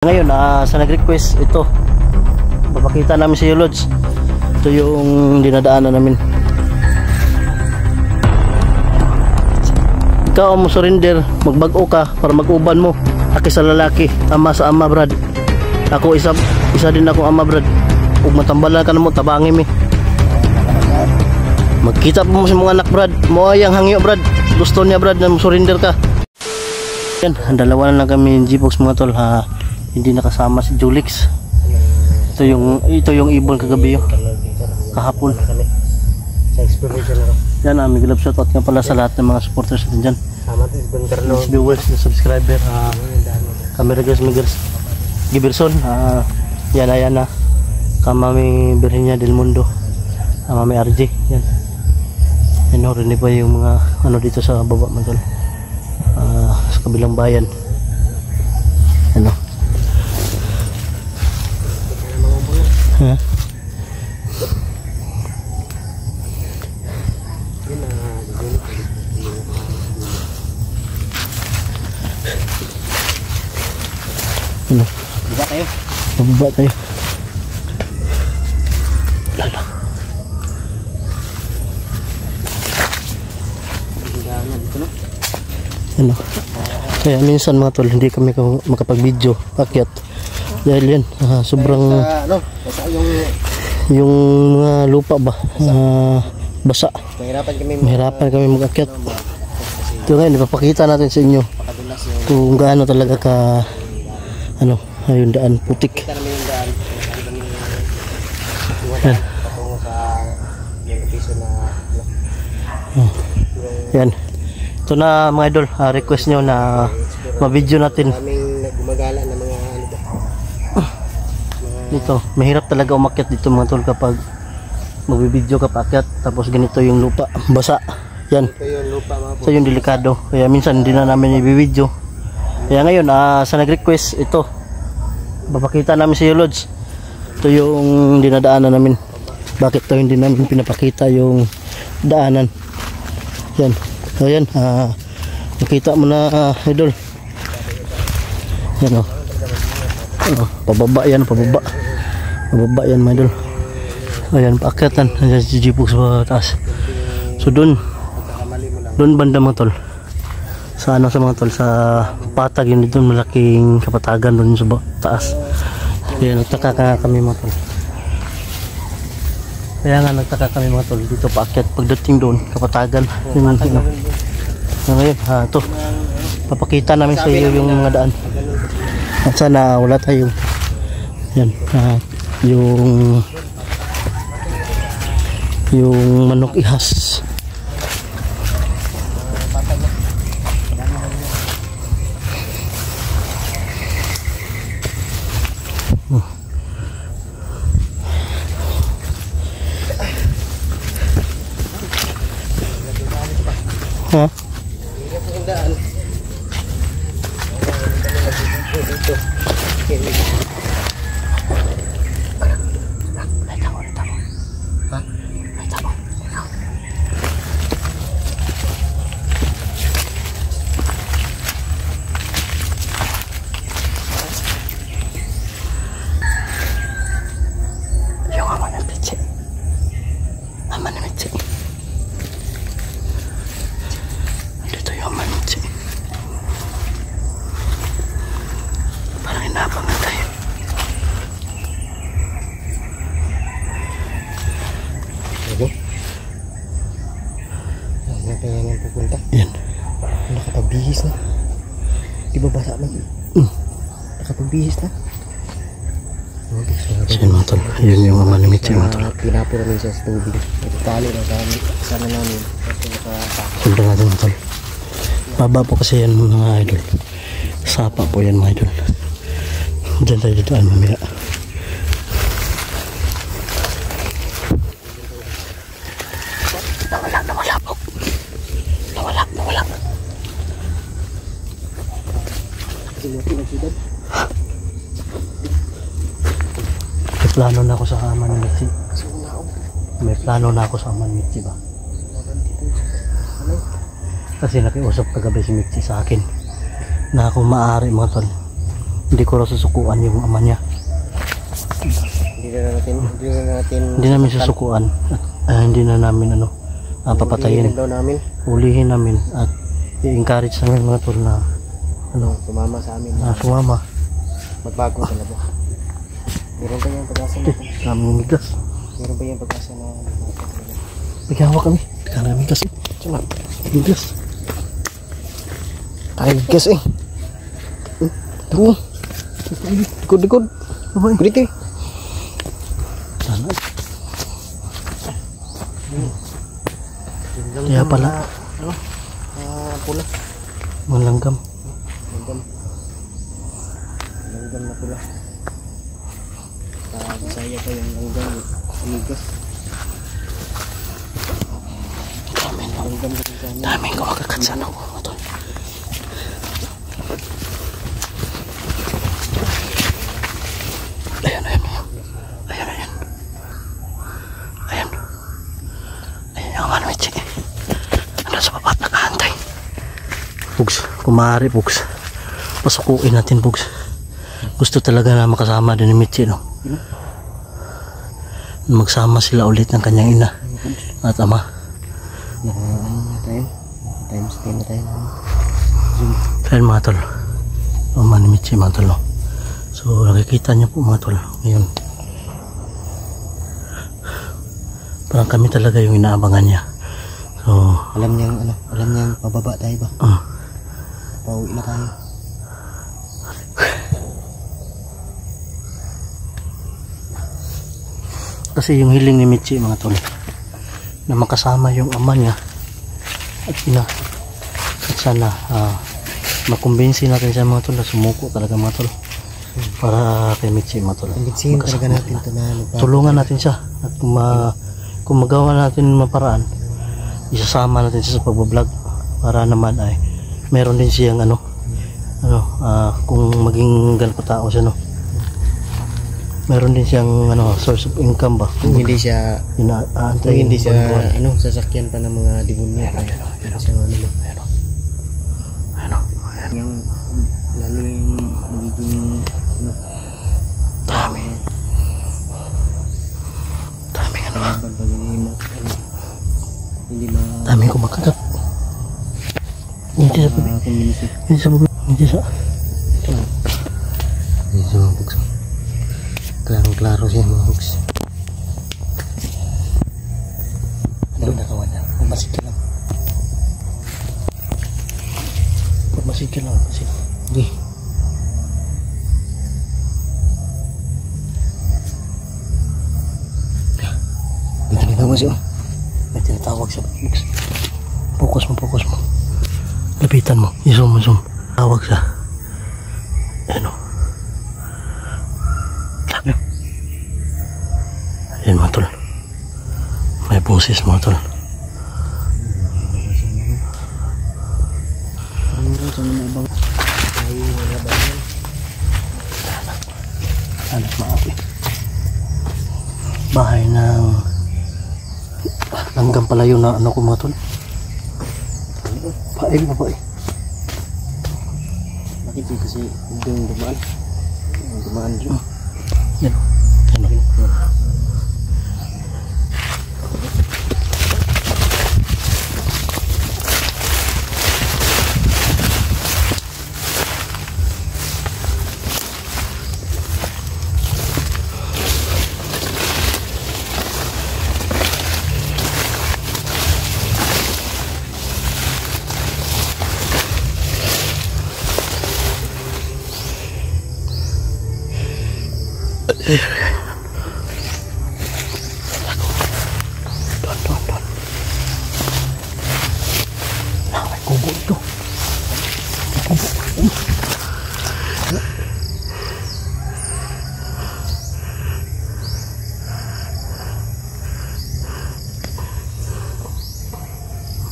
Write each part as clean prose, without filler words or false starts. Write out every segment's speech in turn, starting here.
Ngayon, sa nag-request ito, papakita namin sa iyo, Lods. Ito yung dinadaanan namin. Ikaw ang mo surrender, magbago ka para mag-uban mo. Aki sa lalaki, ama sa ama, brad. Ako isa din akong ama, brad. Ug matambalan ka na mo, tabangin mi. Magkita pa mo sa mga anak, brad. Mo ayang hangyo, brad. Gusto niya, brad, na mo surrender ka. Yan, dalawa na lang kami G-Box, mga tol, ha. Hindi nakasama si Julix. Ito yung ibon kagabi yun. Kahapon. Sa exploration na. Yan, may glove shoutout nga pala sa lahat ng mga supporters natin dyan. Sama din Don Carlo. Viewers, subscriber, camera guys, Miguel Giberson, yan na. Kamami Virginia del Mundo, Mami RJ. Yan. Yan, rin pa yung mga ano dito sa baba man tol. Sa kabilang bayan. Ano? Ha? Ano? Baba tayo. Baba tayo. Lala. Ano? Kaya minsan mga tol, hindi kami makapag-video pakyat dahil yan sobrang yung mga lupa ba basa. Mahirapan kami mag-akyat. Ito ngayon, ipapakita natin sa inyo kung gaano talaga ka ano, yung daan putik. Yan. Yan. Ito na mga idol, request nyo na ma-video natin. Gumagala na mga ano ba? Dito, mahirap talaga umakyat dito mga tol kapag magbibideo ka paakyat tapos ganito yung lupa, basa. Yan. Ito yung lupa mga po. So yung delikado. Kaya minsan hindi na namin i-video. Kaya ngayon, sa nag-request ito, papakita namin sa iyo, Lods. Ito yung dinadaanan namin. Bakit ito hindi namin pinapakita yung daanan? Yan. So yan, nakita mo na idol. Yan o. Pababa yan, pababa. Pababa yan mga idol. Ayan, paakyatan. Ayan si G-Box sa taas. So doon banda mga tol. Sa ano sa mga tol, sa patag yun dito, malaking kapatagan doon sa taas. Ayan, nagtaka ka kami mga tol. Kaya nga nagtaka kami mga tol, dito paakyat pagdating doon, kapatagan. Yun, ngayon, ito, papakita namin sa iyo yung mga daan. At sana wala tayong yan, yung manok ihas. Ha? Yan. Nakapagbihis na. Di ba basa man? Nakapagbihis na. So yun mga tol, yun yung mga limiti mga tol. Pinapura namin siya sa tubig. Nagtali na sana namin. Sundan natin mga tol. Baba po kasi yan mga idol. Sapa po yan mga idol. Diyan tayo ditoan mamaya. Nawala. May plano na ako sa Manimichi. May plano na ako sa Manimichi ba? Kasi nakiusap kagabi si Michi sa akin na kung maaari mga tol, Hindi ko raw susukuan yung ama niya. Hindi namin susukuan. Hindi na namin papatayin. Ulihin namin at i-encourage namin mga tol na sumama sa amin. Sumama. Magbago talaga. Meron ba yung pag-asa na? Daming migas. Meron ba yung pag-asa na? Naghawa kami. Daming migas. Cuma. Migas. Ay, migas eh. Tuh. Likod. Kulit eh. Sana. Kaya pala. Pula. Malanggam. Langgam na pula. Saya pa yung langgam. Migas. Daming kumakakat sana ko. Ayan yung ano Mitch. Ano sa baba nakahantay. Pugs, kumari Pugs. Pasukuin natin Pugs. Gusto talaga na makasama din ni Mitch, no? Magsama sila ulit ng kanyang ina at ama. Times 10 na tayo. Ayan mga tol. Ama ni Mitch mga tol, no? So nakikita niyo po mga tol. Ngayon. Parang kami talaga yung inaabangan niya. So alam niyang pababa tayo ba? Pauwi na tayo. Kasi yung hiling ni Mitch mga tol na makasama yung ama niya at ina at sana makumbinsi natin siya mga tol na sumuko talaga mga tol para kay Mitch mga tol. Kumbinsihin talaga natin ito na tulungan natin siya at kung magawa natin maparaan isasama natin siya sa pagbablog para naman ay meron din siyang kung maging ganito tao siya, no, meron din siyang source of income ba kung hindi siya sasakyan pa ng mga demonyo yung lalo yung magiging daming daming kumakagat hindi sa bugs. Klaro siya mga bugs. Ano na kawan na? Pagmasid ka lang. Hindi. May tinatawag siya. May tinatawag siya bugs. Focus mo. Lapitan mo. I-zoom. Tawag siya. Ayan mga tol. May boses mga tol. Anak maapi. Bahay ng langgam pala yun na ko mga tol. Paing. Bakit yun kasi yung dumaan dyan. Yan. Don. May kubo ito.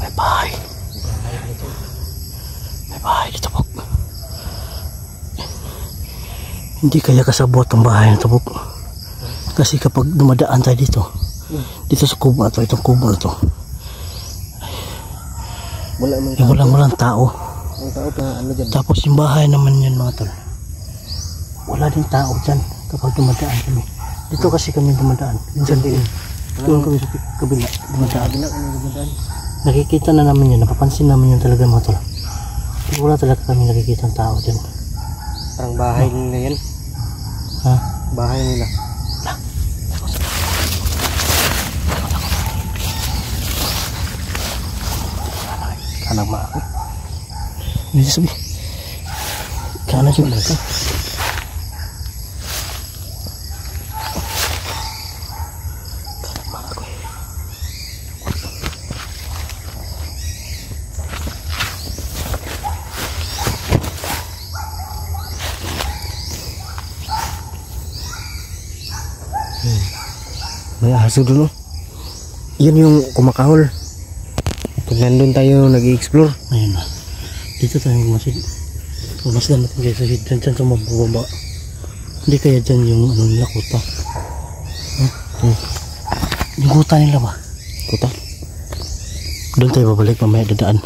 May bahay. May bahay dito po. Hindi kaya kasabot ang bahay na ito po. Kasi kapag dumadaan tayo dito sa kubo na ito, itong kubo na ito, walang tao. Ang tao pa dyan. Tapos yung bahay naman yan mga tol. wala din tao dyan kapag dumadaan kami. Dito kasi kami dumadaan. Minsan din. Doon kami sa kabila dumadaan. Nakikita na namin yan, napapansin namin yan talaga mga tol. Wala talaga kami nakikita ng tao dyan. Parang bahay nila yan. Ha? Bahay nila. Kanang maako. Hindi sabi. Kana siya malaka. Kanang maako. May aso doon, oh. Yan yung kumakahol. Pag nandun tayo nag-i-explore. Ayun na. Dito tayo masid. Pumasdan natin guys. Dyan sa mababa. Hindi kaya dyan yung ano nila, kuta. Yung kuta nila ba? Kuta? Doon tayo babalik mamaya dadaan.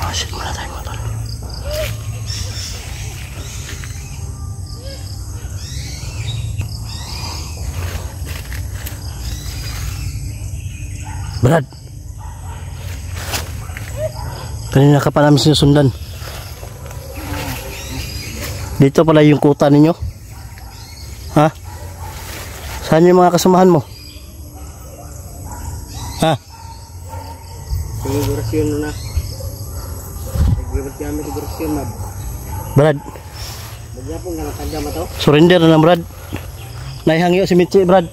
Masih muna tayo mga tol. Brad, kanina ka pa namin sinusundan. Dito pala yung kuta ninyo. Ha? Saan yung mga kasamahan mo? Ha? Sigurasyon na. Nagbibat kami sigurasyon, mab. Brad, Bagya po nga natagya mo to. surrender na Brad. Naihangyo si Michi, Brad.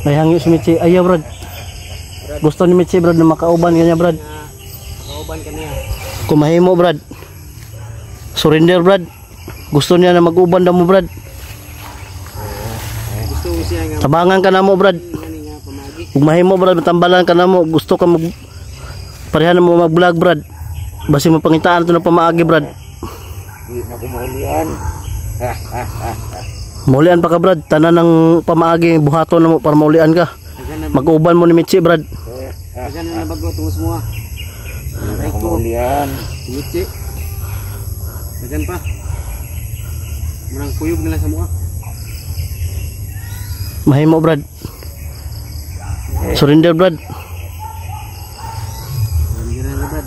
Naihangyo si Michi. Ayaw, Brad. Gusto ni Michi, Brad, na makauban kanya, Brad. Kauban ka niya. Kumahimo, Brad. Surrender, Brad. Gusto niya na mag-uban na mo, Brad. Gusto mo siya nga. Tabangan ka na mo, Brad. Nga nga pamagi. Kung mahimo, Brad, matambalan ka na mo. Gusto ka mag... Parehan mo mag-vlog, Brad. Basi mo pangitaan ito na pamaagi, Brad. Hindi na kumulian. Maulian pa ka, Brad. Tanan ng pamaagi, buhato na mo para maulian ka. Mag-uban mo ni Michi, Brad. Agad na nabago tungos mo ah. Hindi na kumulian. Michi. Agad pa. Marang kuyog na lang sa mukha. Mahimo, Brad. Surrender, Brad. Hindi na Brad.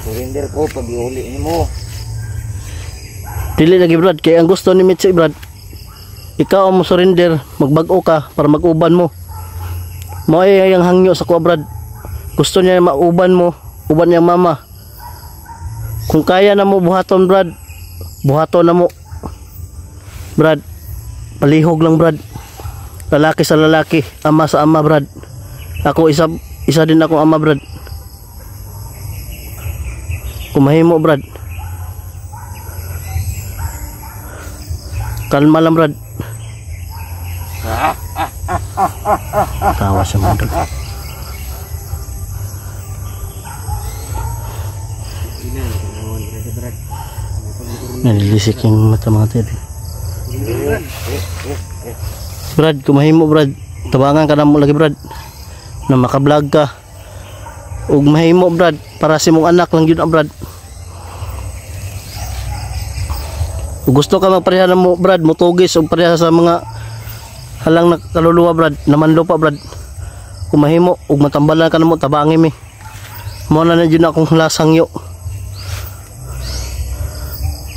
Surrender ko pag iuli mo. Dili lagi, Brad. Kaya ang gusto ni Michi, Brad, ikaw ang mo surrender, magbago ka para mag-uban mo. Mo ay ang hangyo sa kuha, Brad. Gusto niya mauban mo, uban niyang mama. Kung kaya na mo buhaton, Brad, buhaton na mo. Brad, palihog lang, Brad. Lalaki sa lalaki, ama sa ama, Brad. Ako isa din akong ama, Brad. Kumahimo, Brad. Kalma lang, Brad. Tawa siya, Brad. Nalilisik yung mata mga tiri. Brad, kumahimo, Brad. Tabangan ka na mo lagi, Brad. Na makablog ka. Ug mahimo, Brad. Para si mong anak lang yun, Brad. Ug gusto ka magpareha mo, Brad. Mutugis o pareha sa mga halang na kaluluwa, Brad. Namanlo pa, Brad. Kumahimo. Ug matambalan ka na mo. Tabangin mi. Muna na dyan akong lasang yo.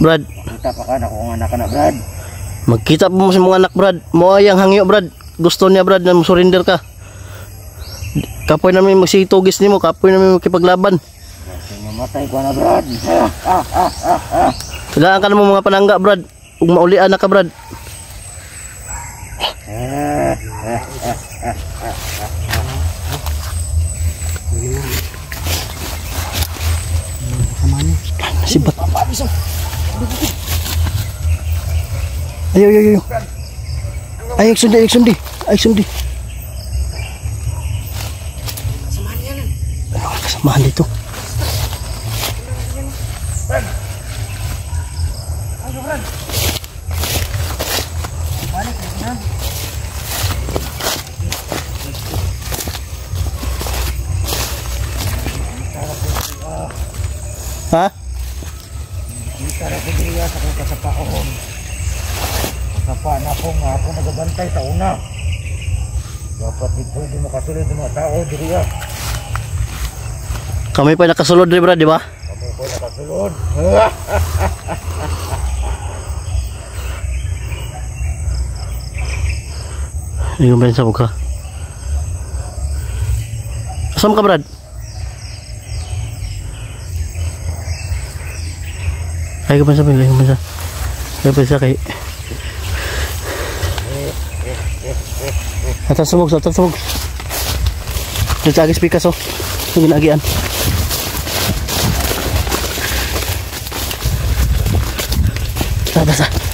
Brad. Kita pa ka na kung anak ka na, Brad. Magkita po mo sa mga anak, Brad. Mo ay ang hangyo, Brad. Gusto niya, Brad, na surrender ka. Kapoy namin magsitugis ni mo. Kapoy namin makipaglaban. Mamatay ko na, Brad. Tagaan ka na mo mga panangga, Brad. Ug maulian na ka, Brad. Sibat. Ayo, ayo, ayo. Ayo, sundi, ayo, sundi. Ayo, sundi. Kasamahan dito. Ha? Tara ko diriya sa kong kasapaon. Kasapaan ako nga ako nagabantay sa una. Dapat di pwede makasulod ng mga tao diriya. Kami pa nakasulod rin, brad, di ba? Kami po nakasulod. Hindi ko ba sa buka? Kasama ka, brad? Ay, kapan sa pilih, kapan sa? Kapan sa kay? Atas sumog, atas sumog. Dito agis pikas oh. Yung ginagian. Basa.